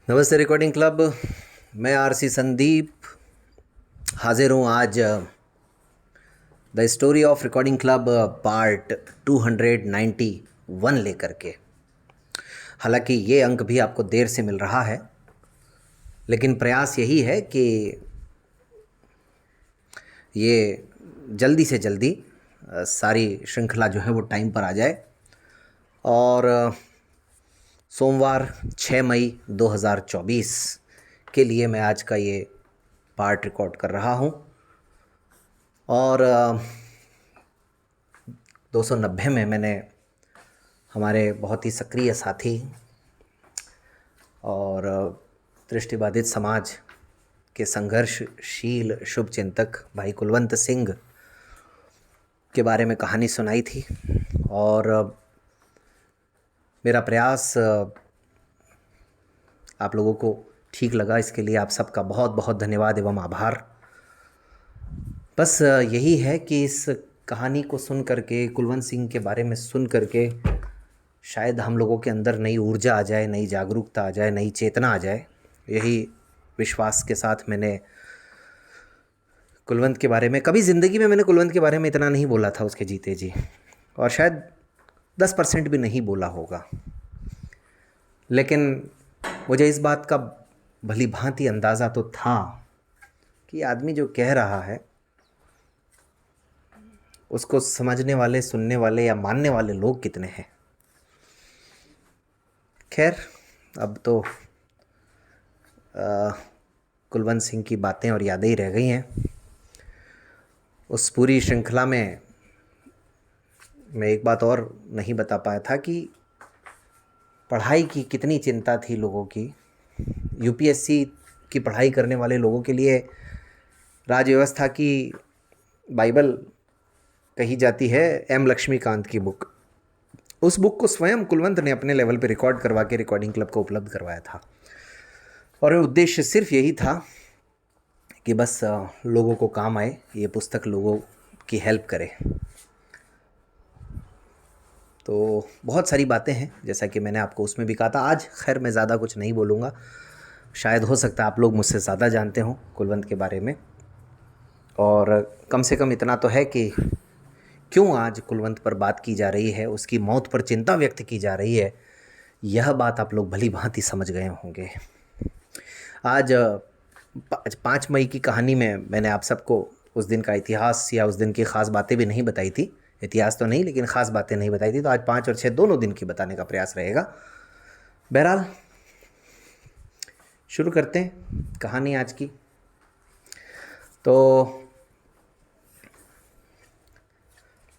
नमस्ते recording club. मैं RC Sandeep हाजिर हूँ आज the story of recording club part 291 लेकर के। हालांकि ये अंक भी आपको देर से मिल रहा है, लेकिन प्रयास यही है कि ये जल्दी से जल्दी सारी श्रृंखला जो है वो टाइम पर आ जाए। और सोमवार 6 मई 2024 के लिए मैं आज का ये पार्ट रिकॉर्ड कर रहा हूँ। और 290 में मैंने हमारे बहुत ही सक्रिय साथी और दृष्टिबाधित समाज के संघर्षशील शुभचिंतक भाई कुलवंत सिंह के बारे में कहानी सुनाई थी। और मेरा प्रयास आप लोगों को ठीक लगा, इसके लिए आप सबका बहुत बहुत धन्यवाद एवं आभार। बस यही है कि इस कहानी को सुन करके, कुलवंत सिंह के बारे में सुन करके शायद हम लोगों के अंदर नई ऊर्जा आ जाए, नई जागरूकता आ जाए, नई चेतना आ जाए। यही विश्वास के साथ मैंने कुलवंत के बारे में, कभी ज़िंदगी में मैंने कुलवंत के बारे में इतना नहीं बोला था उसके जीते जी, और शायद 10% भी नहीं बोला होगा। लेकिन मुझे इस बात का भली भांति अंदाज़ा तो था कि आदमी जो कह रहा है उसको समझने वाले, सुनने वाले या मानने वाले लोग कितने हैं। खैर, अब तो कुलवंत सिंह की बातें और यादें ही रह गई हैं। उस पूरी श्रृंखला में मैं एक बात और नहीं बता पाया था कि पढ़ाई की कितनी चिंता थी लोगों की। यूपीएससी की पढ़ाई करने वाले लोगों के लिए राजव्यवस्था की बाइबल कही जाती है एम लक्ष्मीकांत की बुक। उस बुक को स्वयं कुलवंत ने अपने लेवल पे रिकॉर्ड करवा के रिकॉर्डिंग क्लब को उपलब्ध करवाया था, और उद्देश्य सिर्फ यही था कि बस लोगों को काम आए, ये पुस्तक लोगों की हेल्प करे। तो बहुत सारी बातें हैं, जैसा कि मैंने आपको उसमें भी कहा था। आज खैर मैं ज़्यादा कुछ नहीं बोलूँगा, शायद हो सकता है आप लोग मुझसे ज़्यादा जानते हों कुलवंत के बारे में। और कम से कम इतना तो है कि क्यों आज कुलवंत पर बात की जा रही है, उसकी मौत पर चिंता व्यक्त की जा रही है, यह बात आप लोग भली भांति समझ गए होंगे। आज 5 मई की कहानी में मैंने आप सबको उस दिन का इतिहास या उस दिन की ख़ास बातें भी नहीं बताई थी। इतिहास तो नहीं, लेकिन ख़ास बातें नहीं बताई थी। तो आज 5 और 6 दोनों दिन की बताने का प्रयास रहेगा। बहरहाल शुरू करते हैं कहानी आज की। तो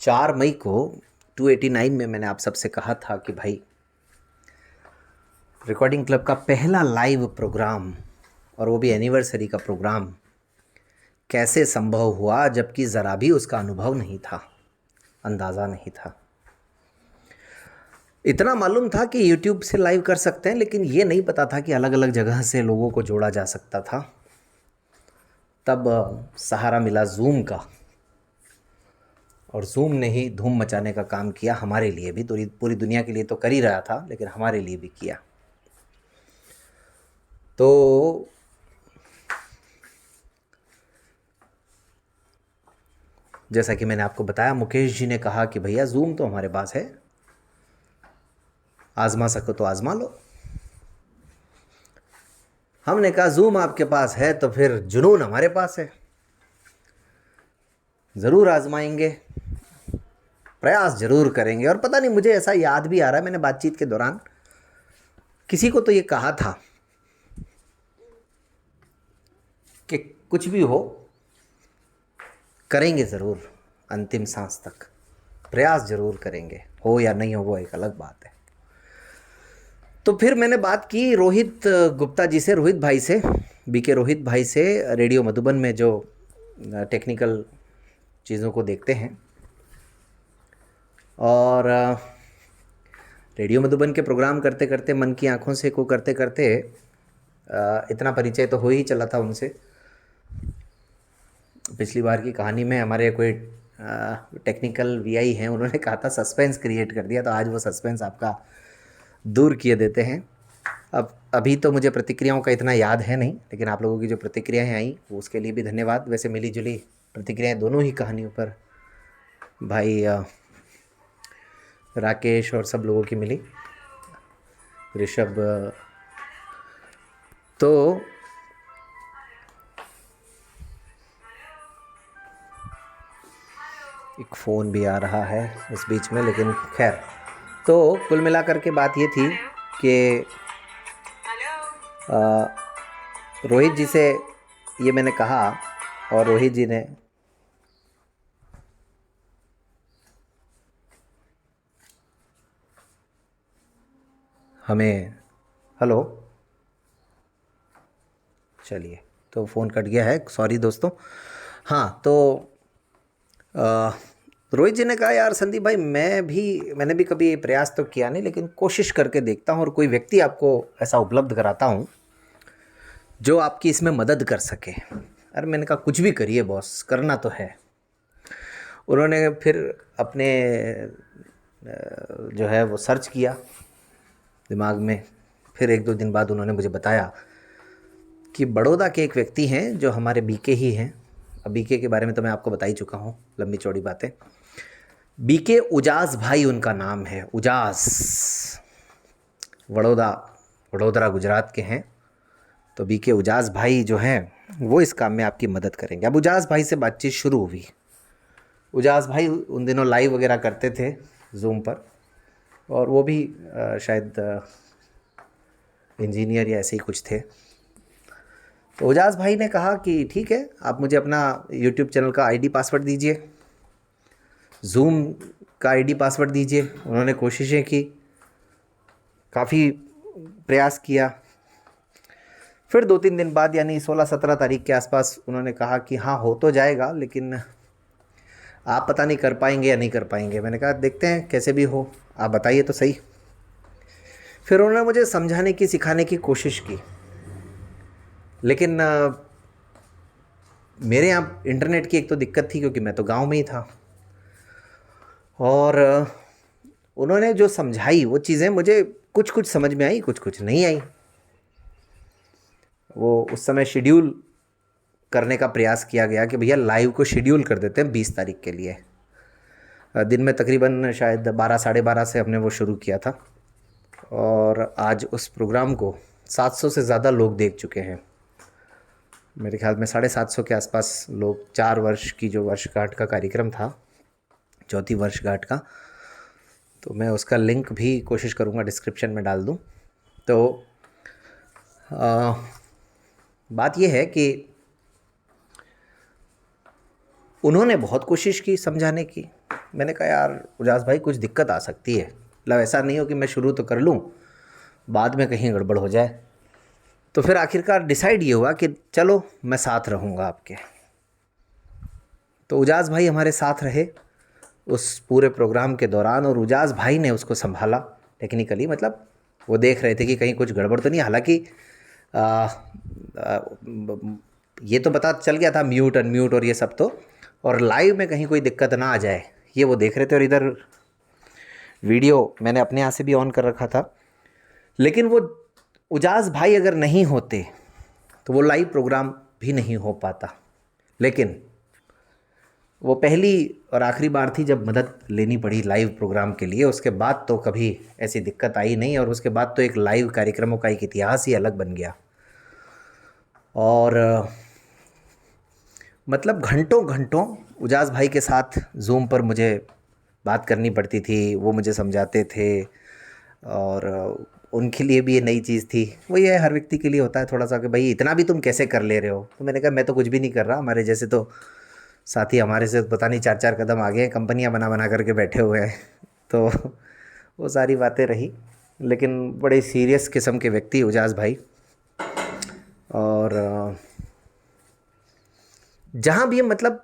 4 मई को 289 में मैंने आप सबसे कहा था कि भाई रिकॉर्डिंग क्लब का पहला लाइव प्रोग्राम, और वो भी एनिवर्सरी का प्रोग्राम, कैसे संभव हुआ, जबकि ज़रा भी उसका अनुभव नहीं था, अंदाज़ा नहीं था। इतना मालूम था कि YouTube से लाइव कर सकते हैं, लेकिन ये नहीं पता था कि अलग अलग जगह से लोगों को जोड़ा जा सकता था। तब सहारा मिला जूम का, और जूम ने ही धूम मचाने का काम किया हमारे लिए भी। तो पूरी दुनिया के लिए तो कर ही रहा था, लेकिन हमारे लिए भी किया। तो जैसा कि मैंने आपको बताया, मुकेश जी ने कहा कि भैया जूम तो हमारे पास है, आजमा सको तो आजमा लो। हमने कहा जूम आपके पास है तो फिर जुनून हमारे पास है, ज़रूर आजमाएंगे, प्रयास ज़रूर करेंगे। और पता नहीं, मुझे ऐसा याद भी आ रहा है, मैंने बातचीत के दौरान किसी को तो ये कहा था कि कुछ भी हो करेंगे ज़रूर, अंतिम सांस तक प्रयास ज़रूर करेंगे, हो या नहीं हो वो एक अलग बात है। तो फिर मैंने बात की रोहित गुप्ता जी से, रोहित भाई से, बीके रोहित भाई से, रेडियो मधुबन में जो टेक्निकल चीज़ों को देखते हैं। और रेडियो मधुबन के प्रोग्राम करते करते, मन की आंखों से को करते करते इतना परिचय तो हो ही चला था उनसे। पिछली बार की कहानी में हमारे कोई टेक्निकल वीआई हैं, उन्होंने कहा था सस्पेंस क्रिएट कर दिया, तो आज वो सस्पेंस आपका दूर किए देते हैं। अब अभी तो मुझे प्रतिक्रियाओं का इतना याद है नहीं, लेकिन आप लोगों की जो प्रतिक्रियाएं आई वो उसके लिए भी धन्यवाद। वैसे मिली जुली प्रतिक्रियाएं दोनों ही कहानियों पर भाई राकेश और सब लोगों की मिली। ऋषभ तो एक फ़ोन भी आ रहा है इस बीच में, लेकिन खैर। तो कुल मिलाकर के बात ये थी कि रोहित जी से ये मैंने कहा और रोहित जी ने हमें, हेलो, चलिए तो फ़ोन कट गया है, सॉरी दोस्तों। हाँ, तो रोहित जी ने कहा यार संदीप भाई मैंने भी कभी ये प्रयास तो किया नहीं, लेकिन कोशिश करके देखता हूँ और कोई व्यक्ति आपको ऐसा उपलब्ध कराता हूँ जो आपकी इसमें मदद कर सके। अरे मैंने कहा कुछ भी करिए बॉस, करना तो है। उन्होंने फिर अपने जो है वो सर्च किया दिमाग में। फिर 1-2 दिन बाद उन्होंने मुझे बताया कि बड़ौदा के एक व्यक्ति हैं जो हमारे बीके ही हैं। अब बीके के बारे में तो मैं आपको बता ही चुका हूँ, लंबी चौड़ी बातें। बीके उजास भाई उनका नाम है, उजास, वडोदरा गुजरात के हैं। तो बीके उजास भाई जो हैं वो इस काम में आपकी मदद करेंगे। अब उजास भाई से बातचीत शुरू हुई। उजास भाई उन दिनों लाइव वगैरह करते थे जूम पर, और वो भी शायद इंजीनियर या ऐसे ही कुछ थे। तो उजास भाई ने कहा कि ठीक है, आप मुझे अपना यूट्यूब चैनल का आईडी पासवर्ड दीजिए, जूम का आईडी पासवर्ड दीजिए। उन्होंने कोशिशें की, काफ़ी प्रयास किया। फिर 2-3 दिन बाद यानी 16-17 तारीख के आसपास उन्होंने कहा कि हाँ हो तो जाएगा, लेकिन आप पता नहीं कर पाएंगे या नहीं कर पाएंगे। मैंने कहा देखते हैं, कैसे भी हो आप बताइए तो सही। फिर उन्होंने मुझे समझाने की, सिखाने की कोशिश की, लेकिन मेरे यहाँ इंटरनेट की एक तो दिक्कत थी क्योंकि मैं तो गांव में ही था। और उन्होंने जो समझाई वो चीज़ें मुझे कुछ कुछ समझ में आई, कुछ कुछ नहीं आई। वो उस समय शेड्यूल करने का प्रयास किया गया कि भैया लाइव को शेड्यूल कर देते हैं 20 तारीख के लिए। दिन में तकरीबन शायद 12-12:30 से हमने वो शुरू किया था, और आज उस प्रोग्राम को 700 से ज़्यादा लोग देख चुके हैं। मेरे ख्याल में 750 के आसपास लोग। 4 वर्ष की जो वर्षगांठ का कार्यक्रम था, चौथी वर्षगांठ का, तो मैं उसका लिंक भी कोशिश करूँगा डिस्क्रिप्शन में डाल दूँ। तो बात यह है कि उन्होंने बहुत कोशिश की समझाने की। मैंने कहा यार उजास भाई कुछ दिक्कत आ सकती है, मतलब ऐसा नहीं हो कि मैं शुरू तो कर लूँ बाद में कहीं गड़बड़ हो जाए। तो फिर आखिरकार डिसाइड ये हुआ कि चलो मैं साथ रहूँगा आपके। तो उजास भाई हमारे साथ रहे उस पूरे प्रोग्राम के दौरान, और उजास भाई ने उसको संभाला टेक्निकली। मतलब वो देख रहे थे कि कहीं कुछ गड़बड़ तो नहीं। हालांकि ये तो पता चल गया था म्यूट अनम्यूट और ये सब तो, और लाइव में कहीं कोई दिक्कत ना आ जाए ये वो देख रहे थे। और इधर वीडियो मैंने अपने यहाँ से भी ऑन कर रखा था। लेकिन वो उजास भाई अगर नहीं होते तो वो लाइव प्रोग्राम भी नहीं हो पाता। लेकिन वो पहली और आखिरी बार थी जब मदद लेनी पड़ी लाइव प्रोग्राम के लिए। उसके बाद तो कभी ऐसी दिक्कत आई नहीं, और उसके बाद तो एक लाइव कार्यक्रमों का एक इतिहास ही अलग बन गया। और मतलब घंटों घंटों उजास भाई के साथ जूम पर मुझे बात करनी पड़ती थी, वो मुझे समझाते थे। और उनके लिए भी ये नई चीज़ थी। वो ये हर व्यक्ति के लिए होता है थोड़ा सा कि भाई इतना भी तुम कैसे कर ले रहे हो। तो मैंने कहा मैं तो कुछ भी नहीं कर रहा, हमारे जैसे तो साथी हमारे से पता नहीं 4-4 कदम आगे हैं, कंपनियां बना बना करके बैठे हुए हैं। तो वो सारी बातें रही, लेकिन बड़े सीरियस किस्म के व्यक्ति उजास भाई। और जहाँ भी मतलब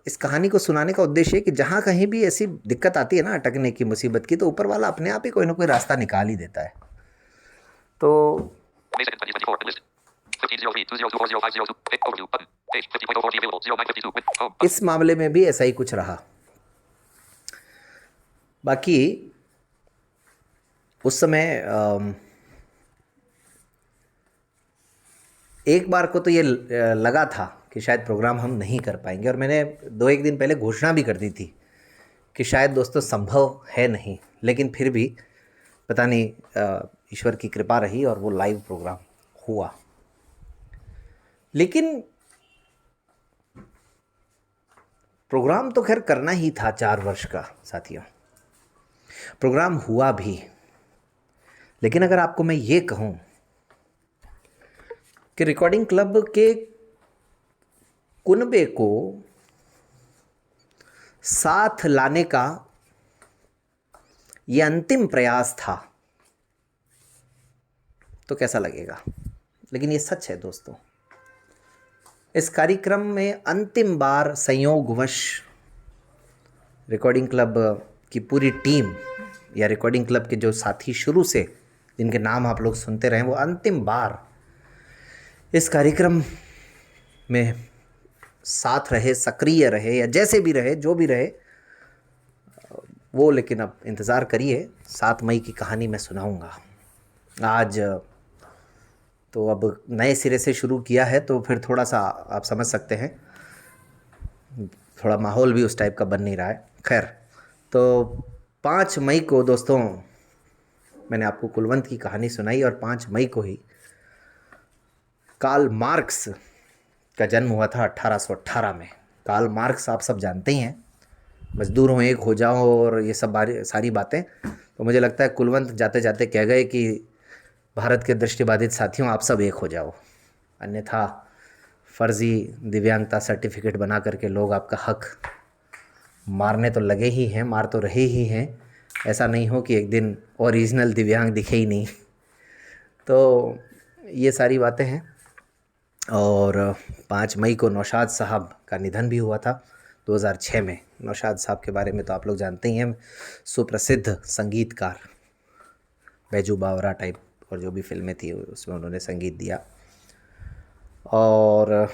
इस कहानी को सुनाने का उद्देश्य है कि जहाँ कहीं भी ऐसी दिक्कत आती है ना, अटकने की, मुसीबत की, तो ऊपर वाला अपने आप ही कोई ना कोई रास्ता निकाल ही देता है। तो इस मामले में भी ऐसा ही कुछ रहा। बाकी उस समय एक बार को तो ये लगा था कि शायद प्रोग्राम हम नहीं कर पाएंगे, और मैंने 2-1 दिन पहले घोषणा भी कर दी थी कि शायद दोस्तों संभव है नहीं, लेकिन फिर भी पता नहीं ईश्वर की कृपा रही और वो लाइव प्रोग्राम हुआ। लेकिन प्रोग्राम तो खैर करना ही था 4 वर्ष का साथियों, प्रोग्राम हुआ भी। लेकिन अगर आपको मैं ये कहूँ कि रिकॉर्डिंग क्लब के कुनबे को साथ लाने का ये अंतिम प्रयास था, तो कैसा लगेगा। लेकिन ये सच है दोस्तों, इस कार्यक्रम में अंतिम बार संयोगवश रिकॉर्डिंग क्लब की पूरी टीम या रिकॉर्डिंग क्लब के जो साथी शुरू से जिनके नाम आप लोग सुनते रहे, वो अंतिम बार इस कार्यक्रम में साथ रहे, सक्रिय रहे, या जैसे भी रहे, जो भी रहे वो। लेकिन अब इंतज़ार करिए, 7 मई की कहानी मैं सुनाऊंगा। आज तो अब नए सिरे से शुरू किया है, तो फिर थोड़ा सा आप समझ सकते हैं, थोड़ा माहौल भी उस टाइप का बन नहीं रहा है। खैर, तो 5 मई को दोस्तों मैंने आपको कुलवंत की कहानी सुनाई, और 5 मई को ही कार्ल मार्क्स का जन्म हुआ था 1818 में। कार्ल मार्क्स आप सब जानते ही हैं, मजदूर हो एक हो जाओ और ये सब सारी बातें। तो मुझे लगता है कुलवंत जाते जाते कह गए कि भारत के दृष्टिबाधित साथियों, आप सब एक हो जाओ, अन्यथा फर्जी दिव्यांगता सर्टिफिकेट बना करके लोग आपका हक मारने तो लगे ही हैं, मार तो रहे ही हैं। ऐसा नहीं हो कि एक दिन ओरिजिनल दिव्यांग दिखे ही नहीं। तो ये सारी बातें हैं। और 5 मई को नौशाद साहब का निधन भी हुआ था 2006 में। नौशाद साहब के बारे में तो आप लोग जानते ही हैं, सुप्रसिद्ध संगीतकार, बैजू बावरा टाइप और जो भी फिल्में थी उसमें उन्होंने संगीत दिया। और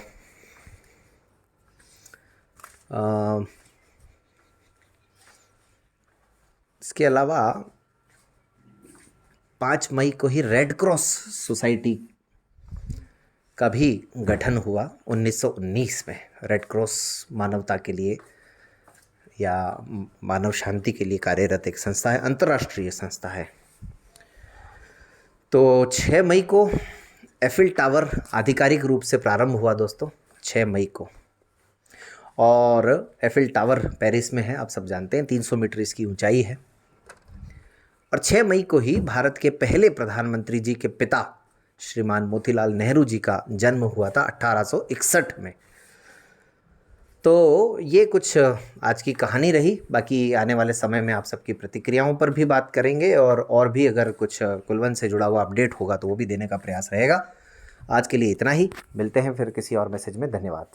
इसके अलावा 5 मई को ही रेड क्रॉस सोसाइटी का भी गठन हुआ 1919 में। रेड क्रॉस मानवता के लिए या मानव शांति के लिए कार्यरत एक संस्था है, अंतर्राष्ट्रीय संस्था है। तो 6 मई को एफिल टावर आधिकारिक रूप से प्रारंभ हुआ दोस्तों, 6 मई को। और एफिल टावर पेरिस में है, आप सब जानते हैं, 300 मीटर इसकी ऊंचाई है। और 6 मई को ही भारत के पहले प्रधानमंत्री जी के पिता श्रीमान मोतीलाल नेहरू जी का जन्म हुआ था 1861 में। तो ये कुछ आज की कहानी रही। बाकी आने वाले समय में आप सबकी प्रतिक्रियाओं पर भी बात करेंगे, और भी अगर कुछ कुलवंत से जुड़ा हुआ अपडेट होगा तो वो भी देने का प्रयास रहेगा। आज के लिए इतना ही, मिलते हैं फिर किसी और मैसेज में। धन्यवाद।